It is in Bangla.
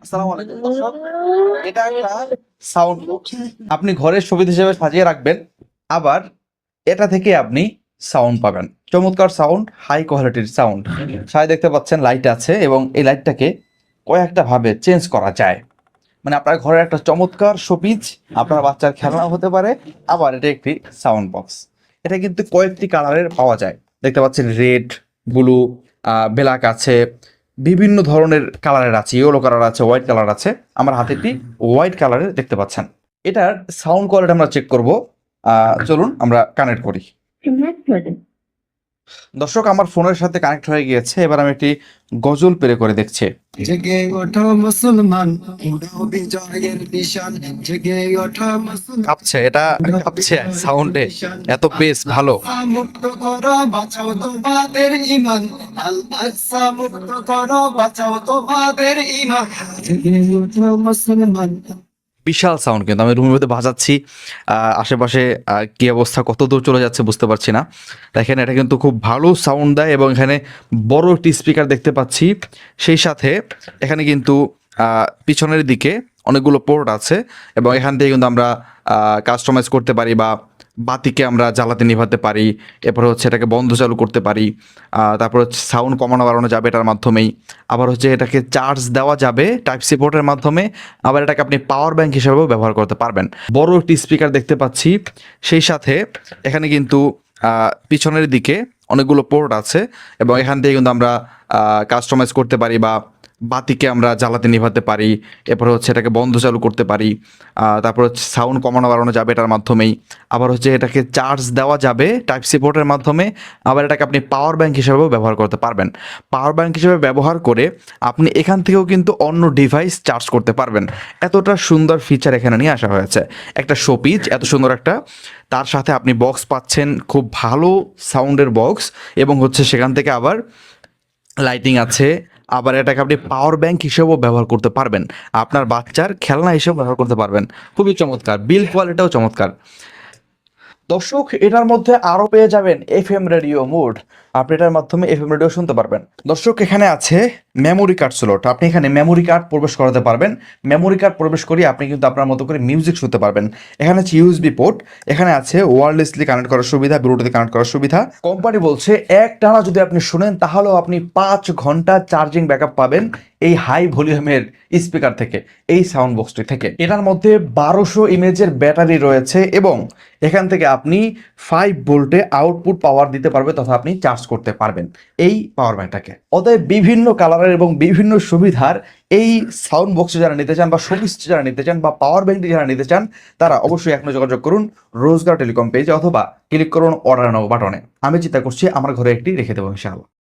আসসালামু আলাইকুম দর্শক, এটা একটা সাউন্ড বক্স। আপনি ঘরের সুবিধা হিসেবে সাজিয়ে রাখবেন, আবার এটা থেকে আপনি সাউন্ড পাবেন। চমৎকার সাউন্ড, হাই কোয়ালিটির সাউন্ড। সাথে দেখতে পাচ্ছেন লাইট আছে এবং এই লাইটটাকে কয়েকটা ভাবে চেঞ্জ করা যায়। মানে আপনার ঘরের একটা চমৎকার শোপিস, আপনার বাচ্চার খেলনা হতে পারে। আবার এটা একটি সাউন্ড বক্স। এটা কিন্তু কয়েকটি কালারের পাওয়া যায়। দেখতে পাচ্ছেন রেড, ব্লু, ব্ল্যাক আছে, বিভিন্ন ধরনের কালারের আছে, ইয়েলো কালার আছে, হোয়াইট কালার আছে। আমার হাতে একটি হোয়াইট কালারের দেখতে পাচ্ছেন। এটার সাউন্ড কোয়ালিটি আমরা চেক করব। চলুন আমরা কানেক্ট করি। দর্শক, আমার ফোনের সাথে কানেক্ট হয়ে গিয়েছে। এবার আমি একটি গজল প্লে করে দেখছি। জেগে ওঠো মুসলমান, উড়াও বিজয়ের নিশান। জেগে ওঠো মুসলমান, কাঁপছে, এটা কাঁপছে সাউন্ডে, এত বেশ ভালো। মুক্ত করো, বাঁচাও তোমাদের ঈমান। আল আকসা মুক্ত করো, বাঁচাও তোমাদের ঈমান। জেগে ওঠো মুসলমান। বিশাল সাউন্ড, কিন্তু আমি রুমের মধ্যে বাজাচ্ছি। আশেপাশে কি অবস্থা, কত দূর চলে যাচ্ছে বুঝতে পারছি না। দেখেন, এটা কিন্তু খুব ভালো সাউন্ড দেয় এবং এখানে বড় একটি স্পিকার দেখতে পাচ্ছি। সেই সাথে এখানে কিন্তু পিছনের দিকে অনেকগুলো পোর্ট আছে এবং এখান থেকে কিন্তু আমরা কাস্টমাইজ করতে পারি বা বাতিকে আমরা জ্বালাতে নিভাতে পারি। এরপর হচ্ছে এটাকে বন্ধ চালু করতে পারি। তারপর হচ্ছে সাউন্ড কমানো বাড়ানো যাবে এটার মাধ্যমেই। আবার হচ্ছে এটাকে চার্জ দেওয়া যাবে টাইপ সি পোর্টের মাধ্যমে। আবার এটাকে আপনি পাওয়ার ব্যাংক হিসেবেও ব্যবহার করতে পারবেন। বড় একটি স্পিকার দেখতে পাচ্ছি। সেই সাথে এখানে কিন্তু পিছনের দিকে অনেকগুলো পোর্ট আছে এবং এখান থেকে কিন্তু আমরা কাস্টমাইজ করতে পারি বা বাতিকে আমরা জ্বালাতে নিভাতে পারি। এরপর হচ্ছে এটাকে বন্ধ চালু করতে পারি। তারপর হচ্ছে সাউন্ড কমানো বাড়ানো যাবে এটার মাধ্যমেই। আবার হচ্ছে এটাকে চার্জ দেওয়া যাবে টাইপ সি পোর্টের মাধ্যমে। আবার এটাকে আপনি পাওয়ার ব্যাংক হিসেবেও ব্যবহার করতে পারবেন। পাওয়ার ব্যাংক হিসেবে ব্যবহার করে আপনি এখান থেকেও কিন্তু অন্য ডিভাইস চার্জ করতে পারবেন। এতটা সুন্দর ফিচার এখানে নিয়ে আসা হয়েছে। একটা শোপিস, এত সুন্দর একটা, তার সাথে আপনি বক্স পাচ্ছেন, খুব ভালো সাউন্ডের বক্স। এবং হচ্ছে সেখান থেকে আবার লাইটিং আছে। আবার এটাকে আপনি পাওয়ার ব্যাংক হিসেবেও ব্যবহার করতে পারবেন, আপনার বাচ্চার খেলনা হিসেবে ব্যবহার করতে পারবেন। খুবই চমৎকার, বিল কোয়ালিটিটাও চমৎকার। দর্শক, এটার মধ্যে আরও পেয়ে যাবেন এফএম রেডিও মোড। আপনি এটার মাধ্যমে এফএম রেডিও শুনতে পারবেন। দর্শক, এখানে আছে মেমোরি কার্ড স্লট। আপনি এখানে মেমোরি কার্ড প্রবেশ করাতে পারবেন। মেমোরি কার্ড প্রবেশ করিয়ে আপনি কিন্তু আপনার মতো করে মিউজিক শুনতে পারবেন। এখানে আছে ইউএসবি পোর্ট। এখানে আছে ওয়্যারলেসলি কানেক্ট করার সুবিধা, ব্লুটুথে কানেক্ট করার সুবিধা। কোম্পানি বলছে এক টানা যদি আপনি শুনেন তাহলেও আপনি 5 ঘন্টা চার্জিং ব্যাকআপ পাবেন এই হাই ভলিউমের স্পিকার থেকে, এই সাউন্ড বক্সটি থেকে। এটার মধ্যে 1200 ইমেজের ব্যাটারি রয়েছে এবং এখান থেকে আপনি 5 ভোল্টে আউটপুট পাওয়ার দিতে পারবে তথা আপনি চার্জ করতে পারবেন এই পাওয়ার ব্যাংকটাকে। অতএব বিভিন্ন কালারের এবং বিভিন্ন সুবিধার এই সাউন্ড বক্স যারা নিতে চান বা শোপিস যারা নিতে চান বা পাওয়ার ব্যাংকটি যারা নিতে চান, তারা অবশ্যই এখনো যোগাযোগ করুন রোজগার টেলিকম পেজে অথবা ক্লিক করুন অর্ডার নাও বাটনে। আমি চিন্তা করছি আমার ঘরে একটি রেখে দেবো ইনশাআল্লাহ।